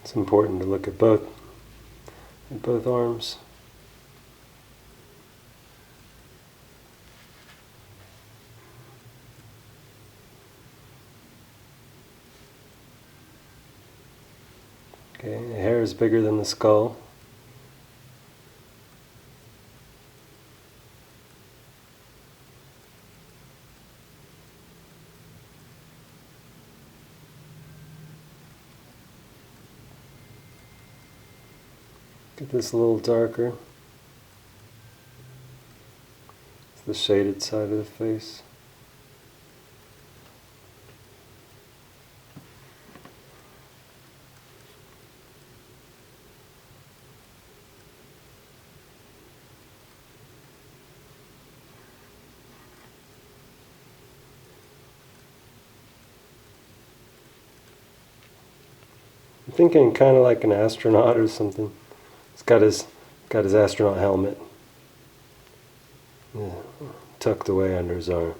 It's important to look at both arms. Okay, the hair is bigger than the skull. Get this a little darker. It's the shaded side of the face. I'm thinking kind of like an astronaut or something. He's got his astronaut helmet, yeah, tucked away under his arm.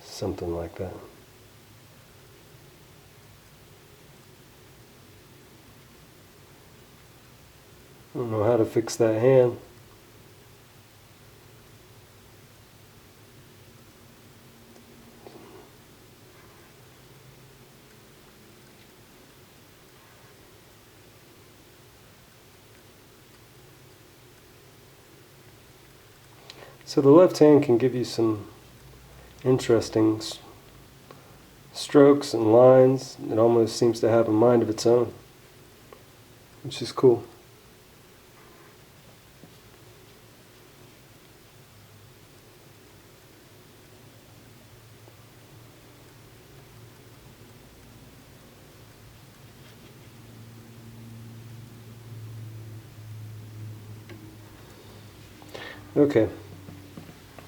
Something like that. I don't know how to fix that hand. So the left hand can give you some interesting strokes and lines. It almost seems to have a mind of its own, which is cool. Okay,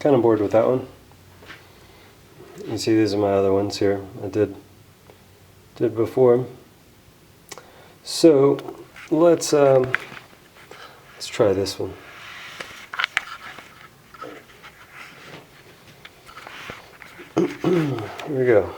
kind of bored with that one. You see, these are my other ones here. I did before. So let's try this one. Here we go.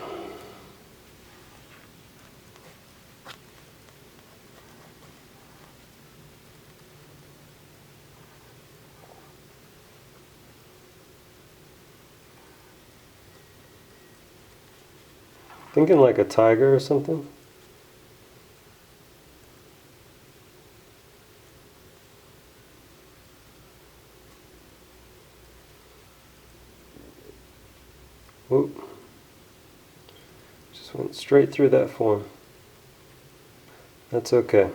Thinking like a tiger or something. Whoop. Just went straight through that form. That's okay.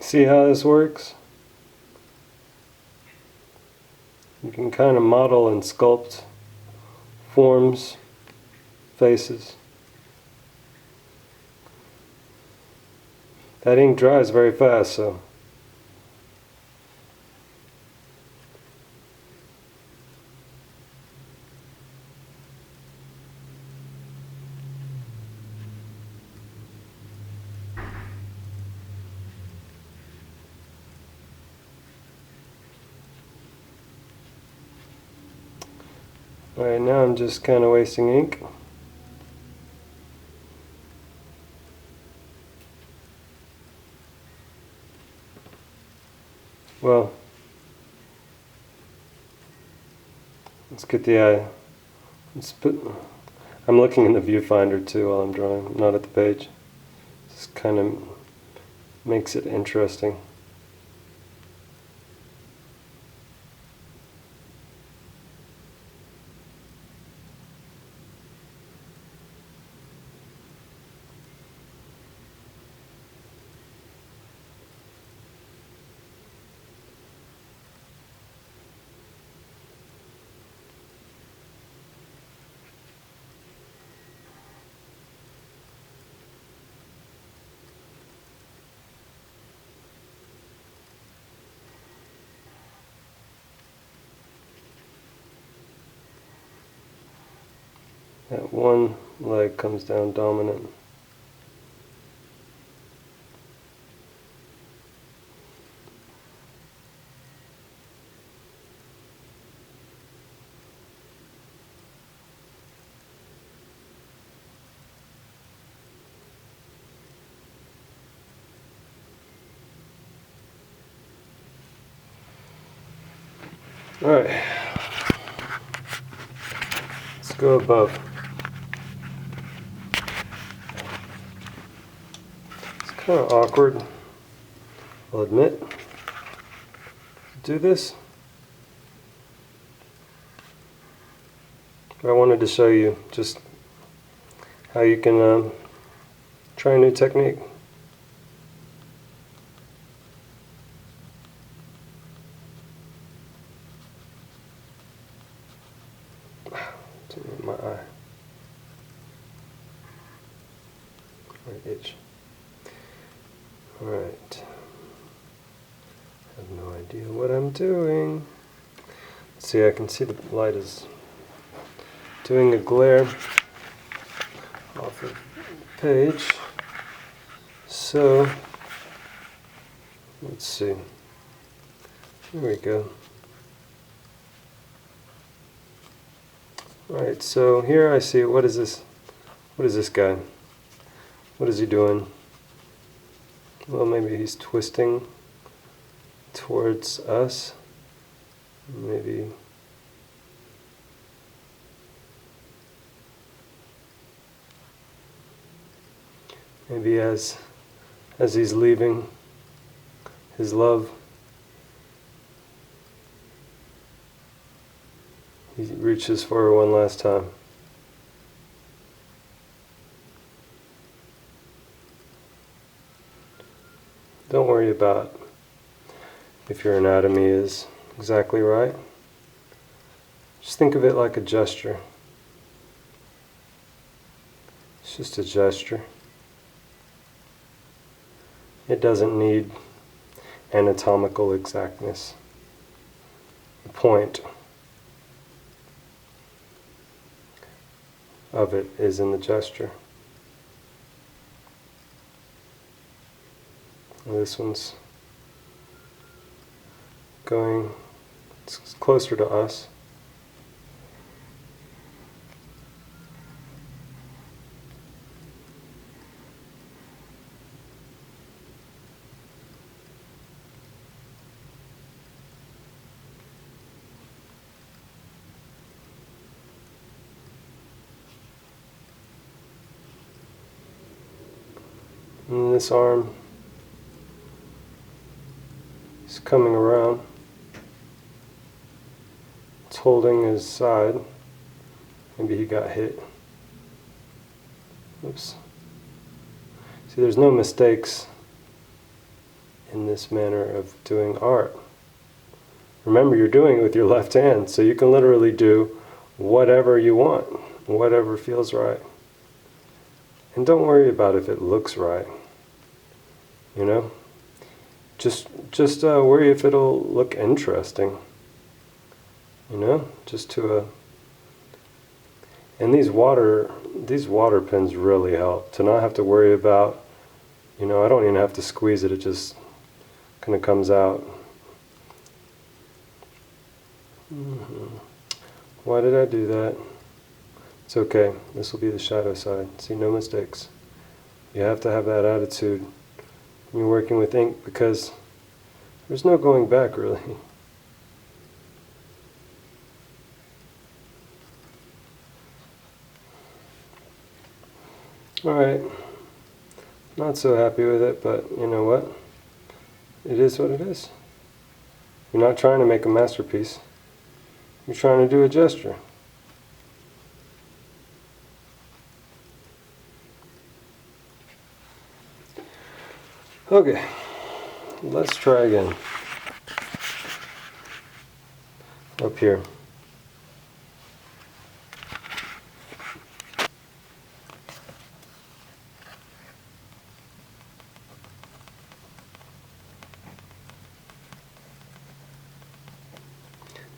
See how this works? You can kind of model and sculpt forms, faces. That ink dries very fast, so Alright, now I'm just kind of wasting ink. Well, let's get the eye. I'm looking in the viewfinder too while I'm drawing, not at the page. This kind of makes it interesting. That one leg comes down dominant. Alright, let's go above. It's kind of awkward, I'll admit, to do this. But I wanted to show you just how you can try a new technique. My eye. My itch. Alright. I have no idea what I'm doing. See, I can see the light is doing a glare off of the page. So, let's see. There we go. Alright, so here I see, what is this? What is this guy? What is he doing? Well, maybe he's twisting towards us. Maybe as he's leaving his love, he reaches for her one last time. Don't worry about if your anatomy is exactly right. Just think of it like a gesture. It's just a gesture. It doesn't need anatomical exactness. The point of it is in the gesture. This one's going, it's closer to us. And this arm is coming around. It's holding his side. Maybe he got hit. Oops. See, there's no mistakes in this manner of doing art. Remember, you're doing it with your left hand, so you can literally do whatever you want, whatever feels right. And don't worry about if it looks right. You know? Just worry if it'll look interesting. You know? Just to and these water pens really help to not have to worry about, you know, I don't even have to squeeze it, it just kind of comes out. Why did I do that? It's okay. This will be the shadow side. See, no mistakes. You have to have that attitude when you're working with ink because there's no going back really. Alright, not so happy with it, but you know what? It is what it is. You're not trying to make a masterpiece. You're trying to do a gesture. Okay, let's try again. Up here.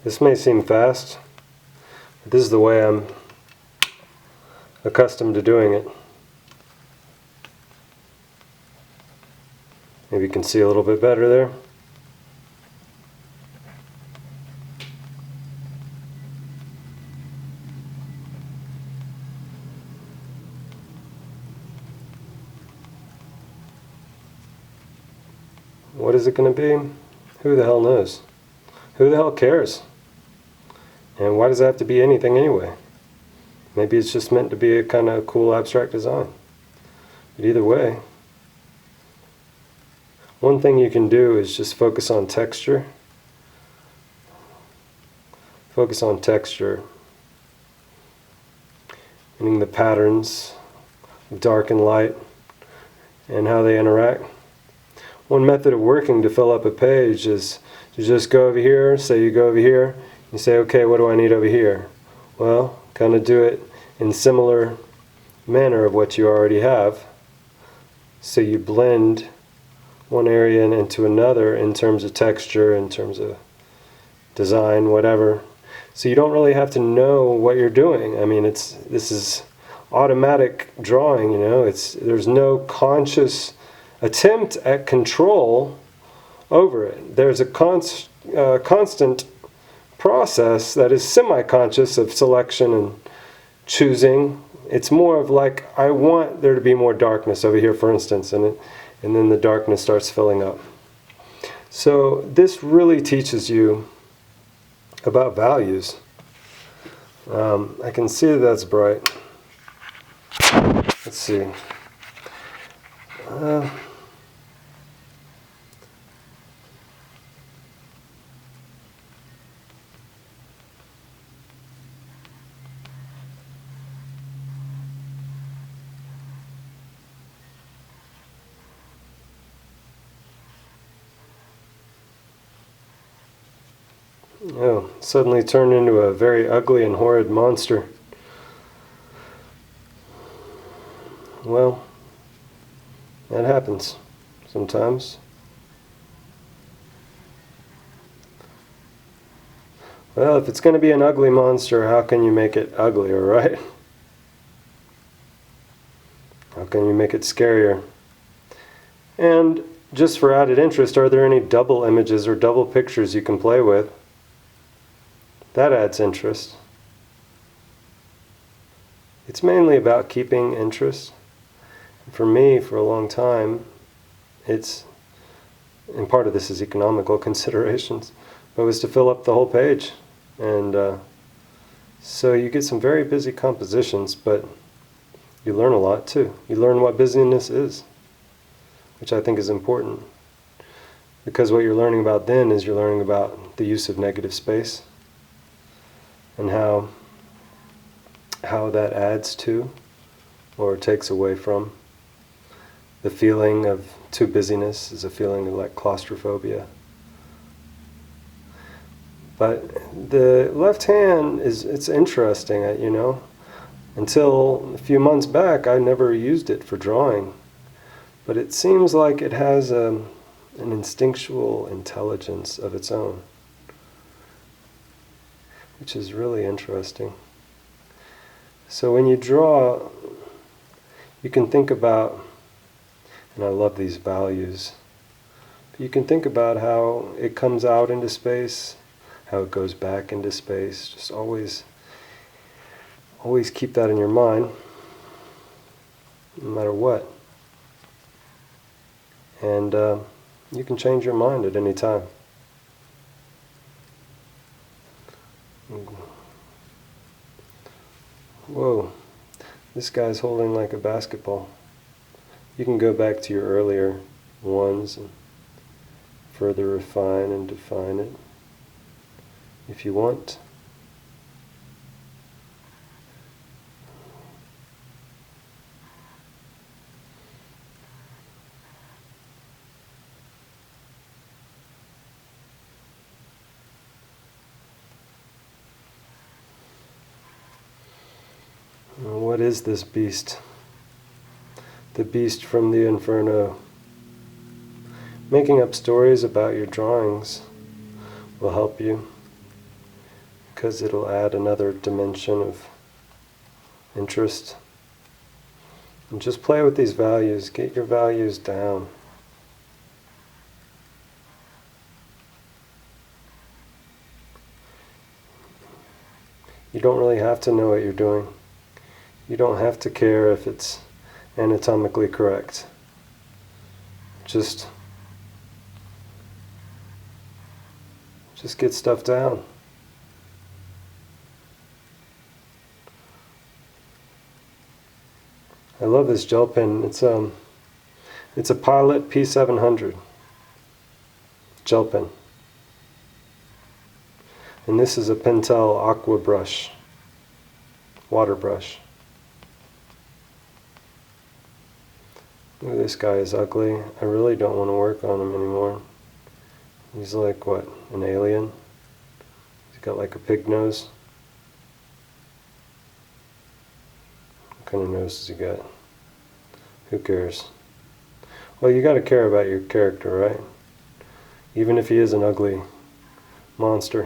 This may seem fast, but this is the way I'm accustomed to doing it. Maybe you can see a little bit better there. What is it going to be? Who the hell knows? Who the hell cares? And why does it have to be anything anyway? Maybe it's just meant to be a kind of cool abstract design. But either way, one thing you can do is just focus on texture. Focus on texture, meaning the patterns of dark and light and how they interact. One method of working to fill up a page is to just go over here, say you go over here, you say, okay, what do I need over here? Well, kind of do it in similar manner of what you already have. So you blend one area into another in terms of texture, in terms of design, whatever. So you don't really have to know what you're doing. I mean, this is automatic drawing, you know. There's no conscious attempt at control over it. There's a constant process that is semi-conscious of selection and choosing. It's more of like, I want there to be more darkness over here, for instance, and then the darkness starts filling up. So this really teaches you about values. I can see that's bright. Let's see. Oh, suddenly turned into a very ugly and horrid monster. Well, that happens sometimes. Well, if it's going to be an ugly monster, how can you make it uglier, right? How can you make it scarier? And just for added interest, are there any double images or double pictures you can play with? That adds interest. It's mainly about keeping interest. For me, for a long time, and part of this is economical considerations, but it was to fill up the whole page. And so you get some very busy compositions, but you learn a lot too. You learn what busyness is, which I think is important. Because what you're learning about then is you're learning about the use of negative space and how that adds to or takes away from. The feeling of too busyness is a feeling of like claustrophobia. But the left hand it's interesting, you know. Until a few months back, I never used it for drawing. But it seems like it has an instinctual intelligence of its own, which is really interesting. So when you draw, you can think about, and I love these values, but you can think about how it comes out into space, how it goes back into space, just always Always keep that in your mind, no matter what. And you can change your mind at any time. Whoa, this guy's holding like a basketball. You can go back to your earlier ones and further refine and define it if you want. What is this beast? The beast from the Inferno. Making up stories about your drawings will help you, because it'll add another dimension of interest. And just play with these values. Get your values down. You don't really have to know what you're doing. You don't have to care if it's anatomically correct. Just get stuff down. I love this gel pen. It's a Pilot P700 gel pen. And this is a Pentel Aqua brush, water brush. Ooh, this guy is ugly. I really don't want to work on him anymore. He's like, what, an alien? He's got like a pig nose. What kind of nose does he got? Who cares? Well, you got to care about your character, right? Even if he is an ugly monster.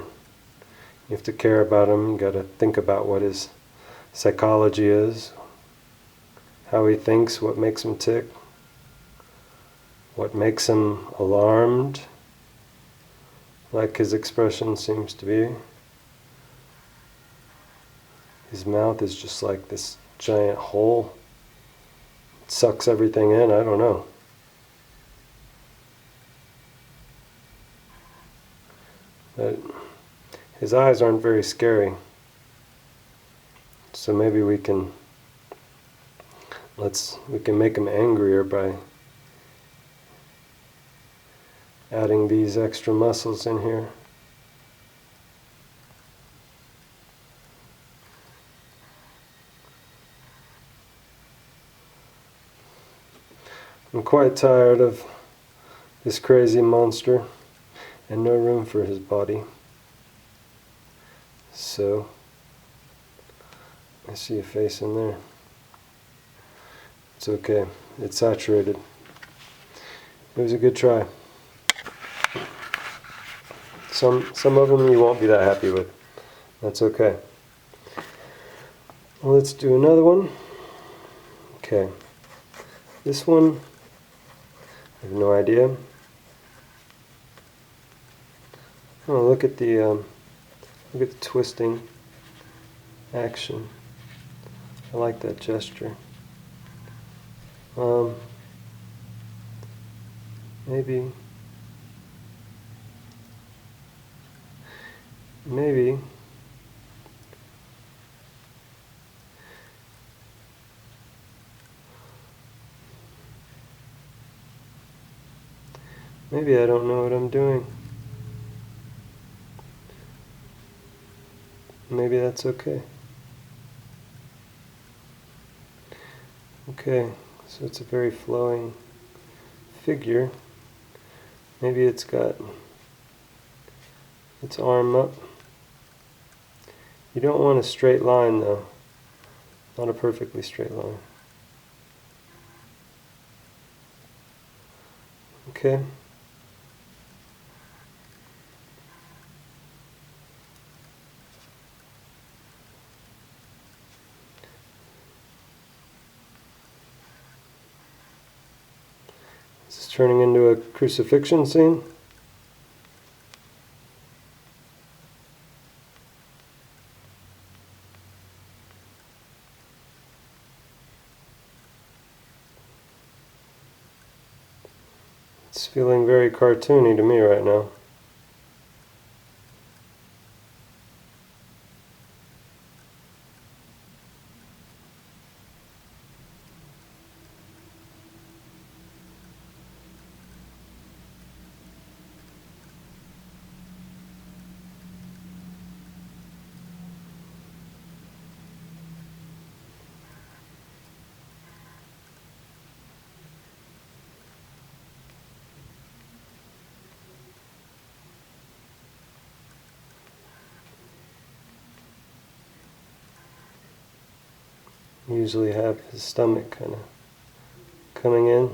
You have to care about him. You got to think about what his psychology is, how he thinks, what makes him tick, what makes him alarmed, like his expression seems to be. His mouth is just like this giant hole. It sucks everything in. I don't know. But his eyes aren't very scary. So maybe we can make him angrier by adding these extra muscles in here. I'm quite tired of this crazy monster and no room for his body. So, I see a face in there. It's okay. It's saturated. It was a good try. Some of them you won't be that happy with. That's okay. Well, let's do another one. Okay. This one, I have no idea. Oh, look at the twisting action. I like that gesture. Maybe I don't know what I'm doing. Maybe that's okay. Okay, so it's a very flowing figure. Maybe it's got its arm up. You don't want a straight line though. Not a perfectly straight line. Okay. This is turning into a crucifixion scene. It's feeling very cartoony to me right now. Usually have his stomach kind of coming in.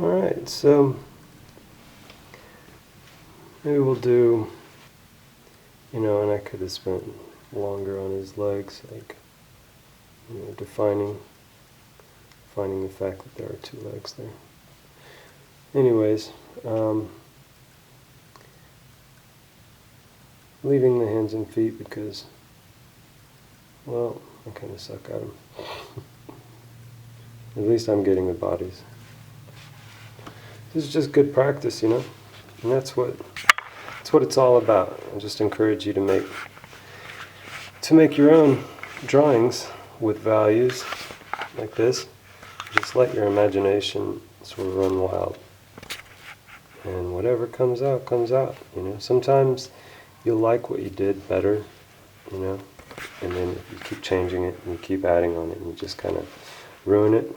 Alright, so maybe we'll do, and I could have spent longer on his legs, like, defining the fact that there are two legs there. anyways, leaving the hands and feet because, well, I kind of suck at them. At least I'm getting the bodies. This is just good practice, you know, and that's what it's all about. I just encourage you to make your own drawings with values like this. Just let your imagination sort of run wild, and whatever comes out, comes out. You know, sometimes you'll like what you did better, you know, and then if you keep changing it and you keep adding on it and you just kind of ruin it,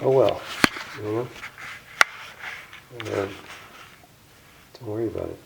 oh well, you know. Don't worry about it.